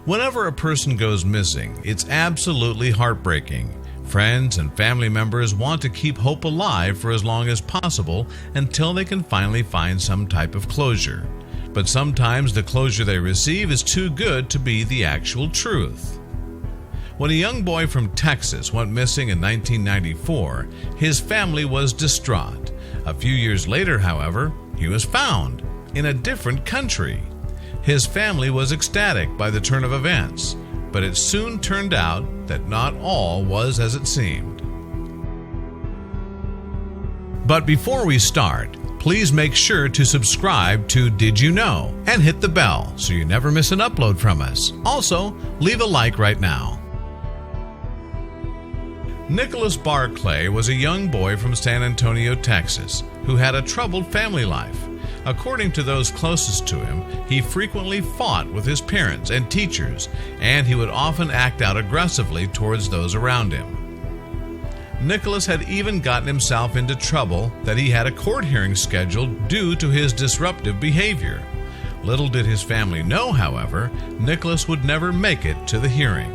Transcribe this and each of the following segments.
Whenever a person goes missing, it's absolutely heartbreaking. Friends and family members want to keep hope alive for as long as possible until they can finally find some type of closure. But sometimes the closure they receive is too good to be the actual truth. When a young boy from Texas went missing in 1994, his family was distraught. A few years later, however, he was found in a different country. His family was ecstatic by the turn of events, but it soon turned out that not all was as it seemed. But before we start, please make sure to subscribe to Did You Know and hit the bell so you never miss an upload from us. Also, leave a like right now. Nicholas Barclay was a young boy from San Antonio, Texas, who had a troubled family life. According to those closest to him, he frequently fought with his parents and teachers, and he would often act out aggressively towards those around him. Nicholas had even gotten himself into trouble that he had a court hearing scheduled due to his disruptive behavior. Little did his family know, however, Nicholas would never make it to the hearing.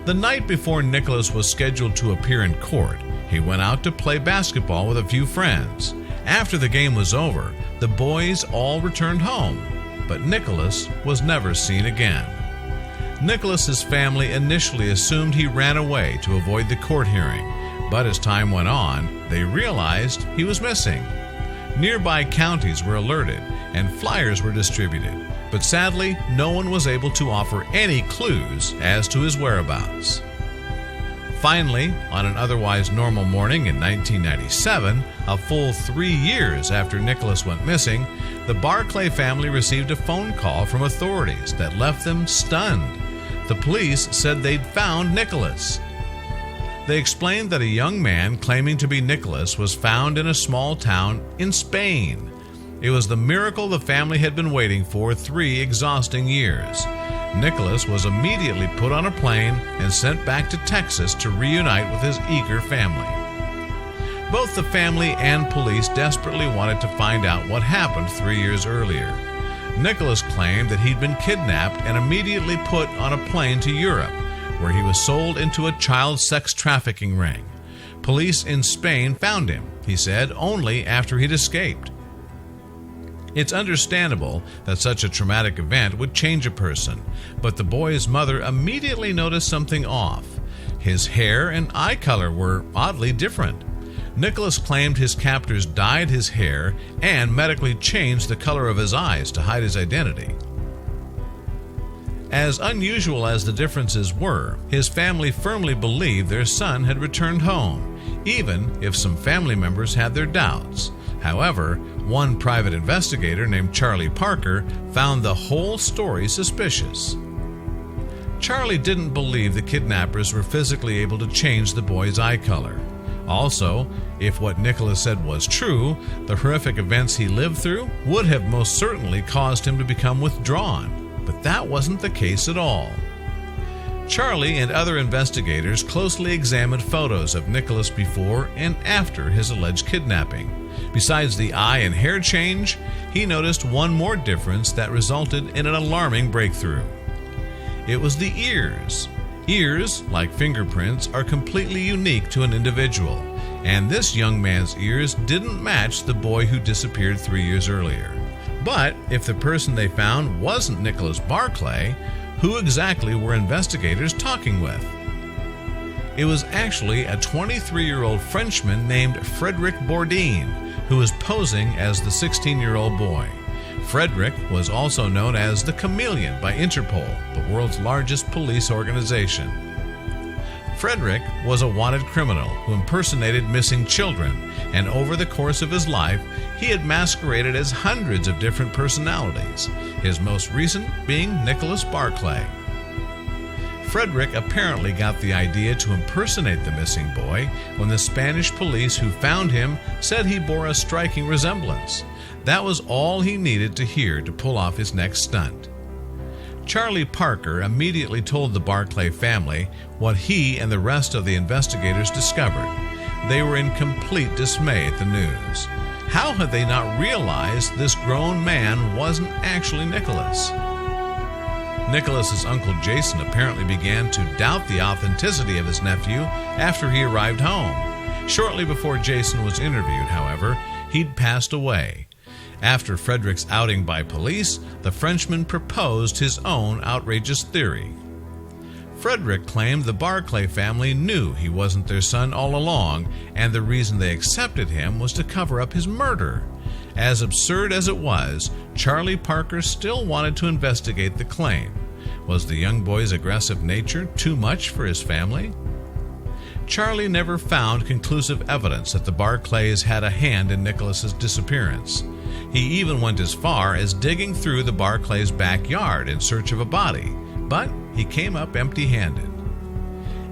The night before Nicholas was scheduled to appear in court, he went out to play basketball with a few friends. After the game was over, the boys all returned home, but Nicholas was never seen again. Nicholas's family initially assumed he ran away to avoid the court hearing, but as time went on, they realized he was missing. Nearby counties were alerted and flyers were distributed, but sadly, no one was able to offer any clues as to his whereabouts. Finally, on an otherwise normal morning in 1997, a full 3 years after Nicholas went missing, the Barclay family received a phone call from authorities that left them stunned. The police said they'd found Nicholas. They explained that a young man claiming to be Nicholas was found in a small town in Spain. It was the miracle the family had been waiting for 3 exhausting years. Nicholas was immediately put on a plane and sent back to Texas to reunite with his eager family. Both the family and police desperately wanted to find out what happened 3 years earlier. Nicholas claimed that he'd been kidnapped and immediately put on a plane to Europe, where he was sold into a child sex trafficking ring. Police in Spain found him, he said, only after he'd escaped. It's understandable that such a traumatic event would change a person, but the boy's mother immediately noticed something off. His hair and eye color were oddly different. Nicholas claimed his captors dyed his hair and medically changed the color of his eyes to hide his identity. As unusual as the differences were, his family firmly believed their son had returned home, even if some family members had their doubts. However, one private investigator named Charlie Parker found the whole story suspicious. Charlie didn't believe the kidnappers were physically able to change the boy's eye color. Also, if what Nicholas said was true, the horrific events he lived through would have most certainly caused him to become withdrawn. But that wasn't the case at all. Charlie and other investigators closely examined photos of Nicholas before and after his alleged kidnapping. Besides the eye and hair change, he noticed one more difference that resulted in an alarming breakthrough. It was the ears. Ears, like fingerprints, are completely unique to an individual, and this young man's ears didn't match the boy who disappeared 3 years earlier. But if the person they found wasn't Nicholas Barclay, who exactly were investigators talking with? It was actually a 23-year-old Frenchman named Frederick Bourdin, who was posing as the 16-year-old boy. Frederick was also known as the Chameleon by Interpol, the world's largest police organization. Frederick was a wanted criminal who impersonated missing children, and over the course of his life, he had masqueraded as hundreds of different personalities, his most recent being Nicholas Barclay. Frederick apparently got the idea to impersonate the missing boy when the Spanish police who found him said he bore a striking resemblance. That was all he needed to hear to pull off his next stunt. Charlie Parker immediately told the Barclay family what he and the rest of the investigators discovered. They were in complete dismay at the news. How had they not realized this grown man wasn't actually Nicholas? Nicholas's uncle Jason apparently began to doubt the authenticity of his nephew after he arrived home. Shortly before Jason was interviewed, however, he'd passed away. After Frederick's outing by police, the Frenchman proposed his own outrageous theory. Frederick claimed the Barclay family knew he wasn't their son all along, and the reason they accepted him was to cover up his murder. As absurd as it was, Charlie Parker still wanted to investigate the claim. Was the young boy's aggressive nature too much for his family? Charlie never found conclusive evidence that the Barclays had a hand in Nicholas's disappearance. He even went as far as digging through the Barclays' backyard in search of a body, but he came up empty-handed.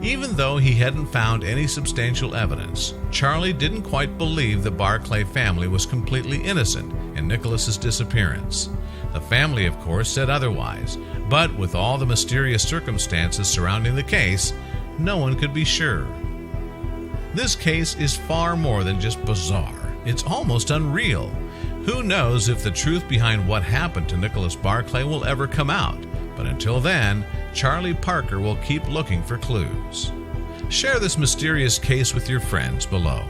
Even though he hadn't found any substantial evidence, Charlie didn't quite believe the Barclay family was completely innocent in Nicholas's disappearance. The family, of course, said otherwise, but with all the mysterious circumstances surrounding the case, no one could be sure. This case is far more than just bizarre. It's almost unreal. Who knows if the truth behind what happened to Nicholas Barclay will ever come out? But until then, Charlie Parker will keep looking for clues. Share this mysterious case with your friends below.